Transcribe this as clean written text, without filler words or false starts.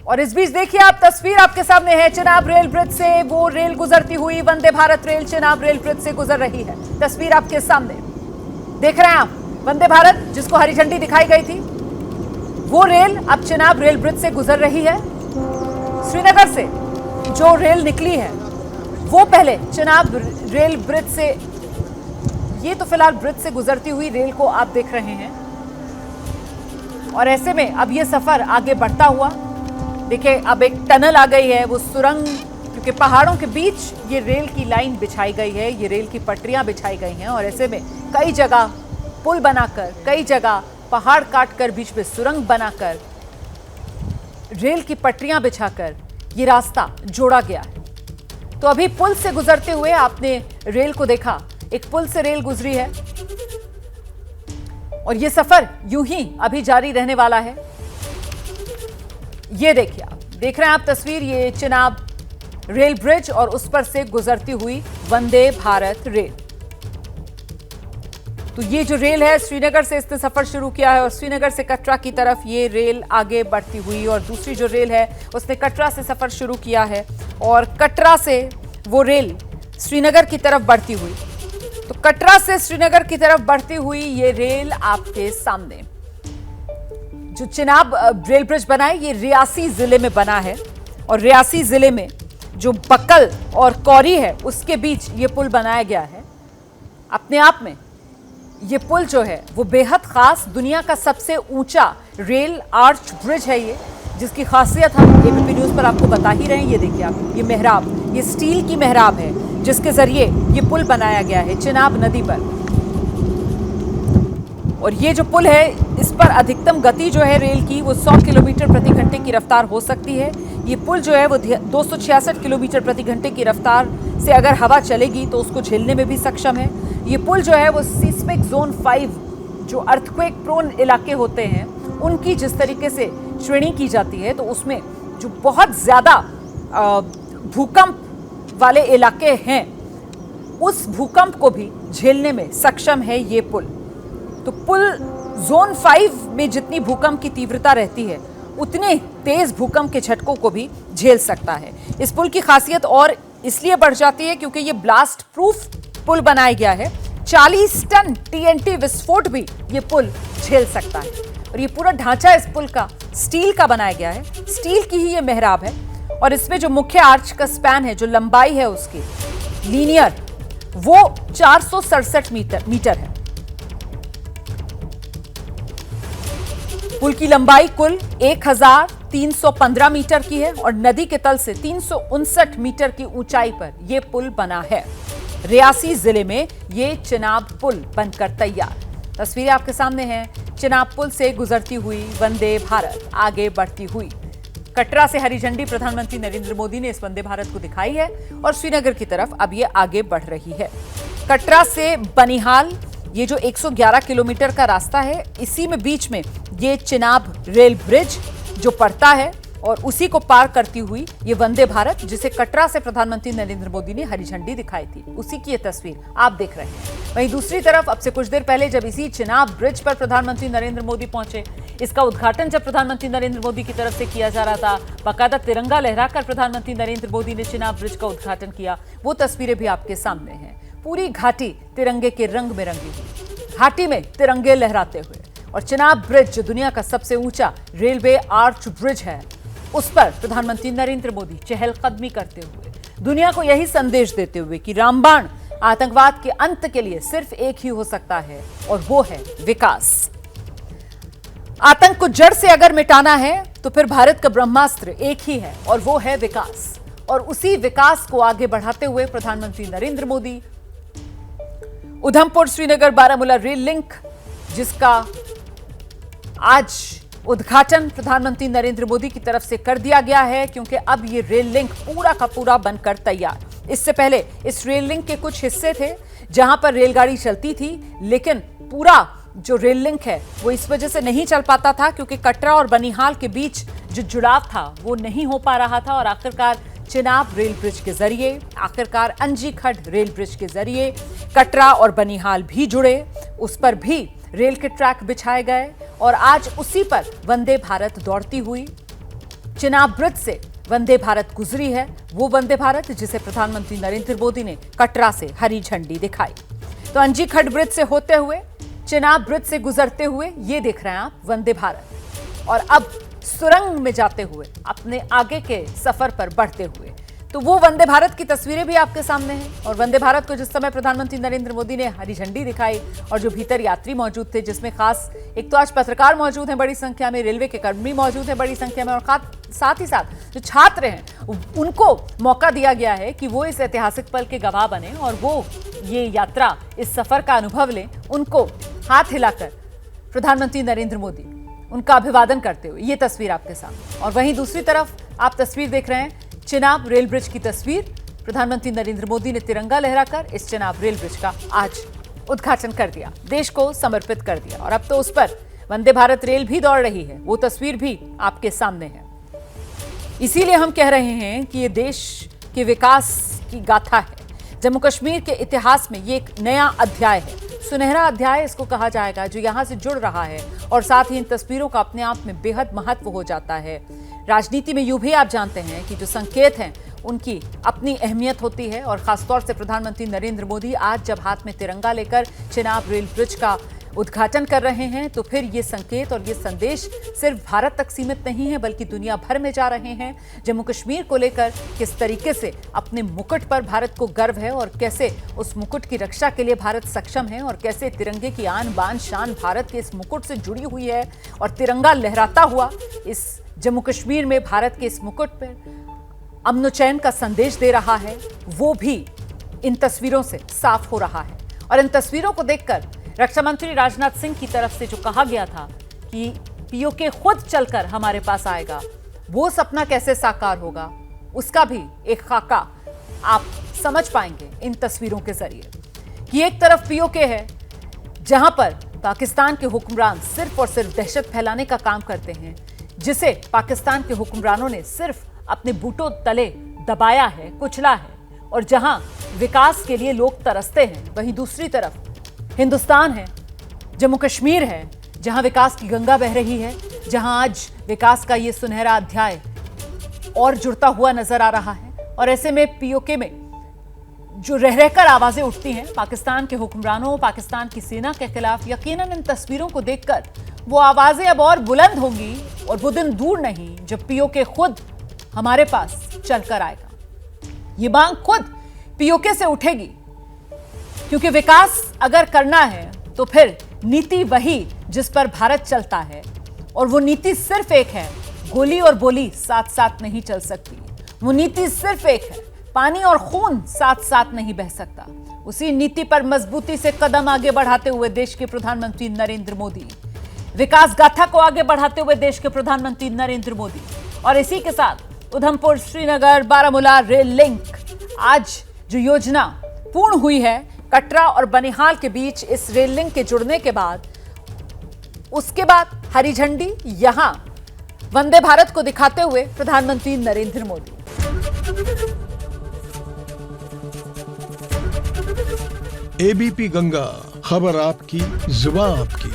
और इस बीच देखिए आप, तस्वीर आपके सामने है चिनाब रेल ब्रिज से। वो रेल गुजरती हुई Vande Bharat rail Chenab rail bridge से गुजर रही है। तस्वीर आपके सामने देख रहे हैं आप। वंदे भारत जिसको हरी झंडी दिखाई गई थी, वो रेल अब चिनाब रेल ब्रिज से गुजर रही है। श्रीनगर से जो रेल निकली है वो पहले चिनाब रेल ब्रिज से, ये तो फिलहाल ब्रिज से गुजरती हुई रेल को आप देख रहे हैं। और ऐसे में अब ये सफर आगे बढ़ता हुआ, देखिए अब एक टनल आ गई है, वो सुरंग, क्योंकि पहाड़ों के बीच ये रेल की लाइन बिछाई गई है, ये रेल की पटरियां बिछाई गई हैं। और ऐसे में कई जगह पुल बनाकर, कई जगह पहाड़ काटकर बीच में सुरंग बनाकर, रेल की पटरियां बिछाकर ये रास्ता जोड़ा गया है। तो अभी पुल से गुजरते हुए आपने रेल को देखा, एक पुल से रेल गुजरी है और ये सफर यूं ही अभी जारी रहने वाला है। ये देखिए, आप देख रहे हैं आप तस्वीर, ये चिनाब रेल ब्रिज और उस पर से गुजरती हुई वंदे भारत रेल। तो ये जो रेल है, श्रीनगर से इसने सफर शुरू किया है और श्रीनगर से कटरा की तरफ ये रेल आगे बढ़ती हुई, और दूसरी जो रेल है उसने कटरा से सफर शुरू किया है और कटरा से वो रेल श्रीनगर की तरफ बढ़ती हुई। तो कटरा से श्रीनगर की तरफ बढ़ती हुई ये रेल आपके सामने, जो चिनाब रेल ब्रिज बना है, ये रियासी जिले में बना है। और रियासी जिले में जो बक्कल और कौरी है उसके बीच ये पुल बनाया गया है। अपने आप में ये पुल जो है वो बेहद खास, दुनिया का सबसे ऊंचा रेल आर्च ब्रिज है ये, जिसकी खासियत हम एबीपी न्यूज पर आपको बता ही रहे हैं। ये देखिए आप, ये मेहराब, ये स्टील की मेहराब है जिसके जरिए ये पुल बनाया गया है चिनाब नदी पर। और ये जो पुल है, इस पर अधिकतम गति जो है रेल की वो 100 किलोमीटर प्रति घंटे की रफ्तार हो सकती है। ये पुल जो है वो 266 किलोमीटर प्रति घंटे की रफ्तार से अगर हवा चलेगी तो उसको झेलने में भी सक्षम है। ये पुल जो है वो सिस्मिक जोन 5, जो अर्थक्वेक प्रोन इलाके होते हैं उनकी जिस तरीके से श्रेणी की जाती है, तो उसमें जो बहुत ज़्यादा भूकंप वाले इलाके हैं उस भूकंप को भी झेलने में सक्षम है ये पुल। तो पुल जोन 5 में जितनी भूकंप की तीव्रता रहती है उतने तेज भूकंप के झटकों को भी झेल सकता है। इस पुल की खासियत और इसलिए बढ़ जाती है क्योंकि ये ब्लास्ट प्रूफ पुल बनाया गया है। 40 टन टीएनटी विस्फोट भी ये पुल झेल सकता है। और ये पूरा ढांचा इस पुल का स्टील का बनाया गया है, स्टील की ही ये मेहराब है। और इसमें जो मुख्य आर्च का स्पैन है, जो लंबाई है उसकी लीनियर, वो 467 मीटर है। पुल की लंबाई कुल 1315 मीटर की है और नदी के तल से 359 मीटर की ऊंचाई पर यह पुल बना है। रियासी जिले में यह चिनाब पुल बनकर तैयार। तस्वीरें आपके सामने हैं, चिनाब पुल से गुजरती हुई वंदे भारत आगे बढ़ती हुई। कटरा से हरी झंडी प्रधानमंत्री नरेंद्र मोदी ने इस वंदे भारत को दिखाई है और श्रीनगर की तरफ अब ये आगे बढ़ रही है। कटरा से बनिहाल, ये जो 111 किलोमीटर का रास्ता है, इसी में बीच में ये चिनाब रेल ब्रिज जो पड़ता है और उसी को पार करती हुई ये वंदे भारत, जिसे कटरा से प्रधानमंत्री नरेंद्र मोदी ने हरी झंडी दिखाई थी, उसी की ये तस्वीर आप देख रहे हैं। वहीं दूसरी तरफ अब से कुछ देर पहले जब इसी चिनाब ब्रिज पर प्रधानमंत्री नरेंद्र मोदी पहुंचे, इसका उद्घाटन जब प्रधानमंत्री नरेंद्र मोदी की तरफ से किया जा रहा था, बाकायदा तिरंगा लहराकर प्रधानमंत्री नरेंद्र मोदी ने चिनाब ब्रिज का उद्घाटन किया। वो तस्वीरें भी आपके सामने हैं। पूरी घाटी तिरंगे के रंग में रंगी हुई, घाटी में तिरंगे लहराते हुए। और चिनाब ब्रिज जो दुनिया का सबसे ऊंचा रेलवे आर्च ब्रिज है, उस पर प्रधानमंत्री नरेंद्र मोदी चहलकदमी करते हुए दुनिया को यही संदेश देते हुए कि रामबाण आतंकवाद के अंत के लिए सिर्फ एक ही हो सकता है और वो है विकास। आतंक को जड़ से अगर मिटाना है तो फिर भारत का ब्रह्मास्त्र एक ही है और वो है विकास। और उसी विकास को आगे बढ़ाते हुए प्रधानमंत्री नरेंद्र मोदी उधमपुर श्रीनगर बारामूला रेल लिंक, जिसका आज उद्घाटन प्रधानमंत्री नरेंद्र मोदी की तरफ से कर दिया गया है, क्योंकि अब ये रेल लिंक पूरा का पूरा बनकर तैयार। इससे पहले इस रेल लिंक के कुछ हिस्से थे जहां पर रेलगाड़ी चलती थी, लेकिन पूरा जो रेल लिंक है वो इस वजह से नहीं चल पाता था क्योंकि कटरा और बनिहाल के बीच जो जुड़ाव था वो नहीं हो पा रहा था। और आखिरकार चिनाब रेल ब्रिज के जरिए, आखिरकार अंजीखड रेल ब्रिज के जरिए कटरा और बनिहाल भी जुड़े, उस पर भी रेल के ट्रैक बिछाए गए और आज उसी पर वंदे भारत दौड़ती हुई चिनाब ब्रिज से वंदे भारत गुजरी है, वो वंदे भारत जिसे प्रधानमंत्री नरेंद्र मोदी ने कटरा से हरी झंडी दिखाई। तो अंजी खड्ड ब्रिज से होते हुए, चिनाब ब्रिज से गुजरते हुए ये देख रहे हैं आप वंदे भारत, और अब सुरंग में जाते हुए अपने आगे के सफर पर बढ़ते हुए। तो वो वंदे भारत की तस्वीरें भी आपके सामने हैं, और वंदे भारत को जिस समय प्रधानमंत्री नरेंद्र मोदी ने हरी झंडी दिखाई और जो भीतर यात्री मौजूद थे, जिसमें खास एक तो आज पत्रकार मौजूद हैं बड़ी संख्या में, रेलवे के कर्मी मौजूद हैं बड़ी संख्या में, और साथ ही साथ जो छात्र हैं उनको मौका दिया गया है कि वो इस ऐतिहासिक पल के गवाह बने और वो ये यात्रा, इस सफर का अनुभव लें। उनको हाथ हिलाकर प्रधानमंत्री नरेंद्र मोदी उनका अभिवादन करते हुए, ये तस्वीर आपके सामने। और वहीं दूसरी तरफ आप तस्वीर देख रहे हैं चिनाब रेल ब्रिज की तस्वीर। प्रधानमंत्री नरेंद्र मोदी ने तिरंगा लहराकर इस चिनाब रेल ब्रिज का आज उद्घाटन कर दिया, देश को समर्पित कर दिया, और अब तो उस पर वंदे भारत रेल भी दौड़ रही है, वो तस्वीर भी आपके सामने है। इसीलिए हम कह रहे हैं कि ये देश के विकास की गाथा है। जम्मू कश्मीर के इतिहास में ये एक नया अध्याय है, सुनहरा अध्याय इसको कहा जाएगा, जो यहाँ से जुड़ रहा है। और साथ ही इन तस्वीरों का अपने आप में बेहद महत्व हो जाता है। राजनीति में यूं भी आप जानते हैं कि जो संकेत हैं उनकी अपनी अहमियत होती है, और खासतौर से प्रधानमंत्री नरेंद्र मोदी आज जब हाथ में तिरंगा लेकर चिनाब रेल ब्रिज का उद्घाटन कर रहे हैं, तो फिर ये संकेत और ये संदेश सिर्फ भारत तक सीमित नहीं है, बल्कि दुनिया भर में जा रहे हैं। जम्मू कश्मीर को लेकर किस तरीके से अपने मुकुट पर भारत को गर्व है, और कैसे उस मुकुट की रक्षा के लिए भारत सक्षम है, और कैसे तिरंगे की आन बान शान भारत के इस मुकुट से जुड़ी हुई है, और तिरंगा लहराता हुआ इस जम्मू कश्मीर में भारत के इस मुकुट पर अमन चैन का संदेश दे रहा है, वो भी इन तस्वीरों से साफ हो रहा है। और इन तस्वीरों को देखकर रक्षा मंत्री राजनाथ सिंह की तरफ से जो कहा गया था कि पीओके खुद चलकर हमारे पास आएगा, वो सपना कैसे साकार होगा, उसका भी एक खाका आप समझ पाएंगे इन तस्वीरों के जरिए। कि एक तरफ पीओके है जहां पर पाकिस्तान के हुक्मरान सिर्फ और सिर्फ दहशत फैलाने का काम करते हैं, जिसे पाकिस्तान के हुक्मरानों ने सिर्फ अपने बूटों तले दबाया है, कुचला है, और जहां विकास के लिए लोग तरसते हैं, वहीं दूसरी तरफ हिंदुस्तान है, जम्मू कश्मीर है, जहां विकास की गंगा बह रही है, जहां आज विकास का ये सुनहरा अध्याय और जुड़ता हुआ नजर आ रहा है। और ऐसे में पीओके में जो रह रहकर आवाजें उठती हैं पाकिस्तान के हुक्मरानों, पाकिस्तान की सेना के खिलाफ, यकीनन इन तस्वीरों को देखकर वो आवाजें अब और बुलंद होंगी, और वो दिन दूर नहीं जब पीओके खुद हमारे पास चलकर आएगा। ये मांग खुद पीओके से उठेगी, क्योंकि विकास अगर करना है तो फिर नीति वही जिस पर भारत चलता है, और वो नीति सिर्फ एक है, गोली और बोली साथ साथ नहीं चल सकती। वो नीति सिर्फ एक है, पानी और खून साथ साथ नहीं बह सकता। उसी नीति पर मजबूती से कदम आगे बढ़ाते हुए देश के प्रधानमंत्री नरेंद्र मोदी, विकास गाथा को आगे बढ़ाते हुए देश के प्रधानमंत्री नरेंद्र मोदी, और इसी के साथ उधमपुर, श्रीनगर, बारामूला रेल लिंक, आज जो योजना पूर्ण हुई है कटरा और बनिहाल के बीच, इस रेल लिंक के जुड़ने के बाद, उसके बाद हरी झंडी यहां वंदे भारत को दिखाते हुए प्रधानमंत्री नरेंद्र मोदी। एबीपी गंगा, खबर आपकी, जुबान आपकी।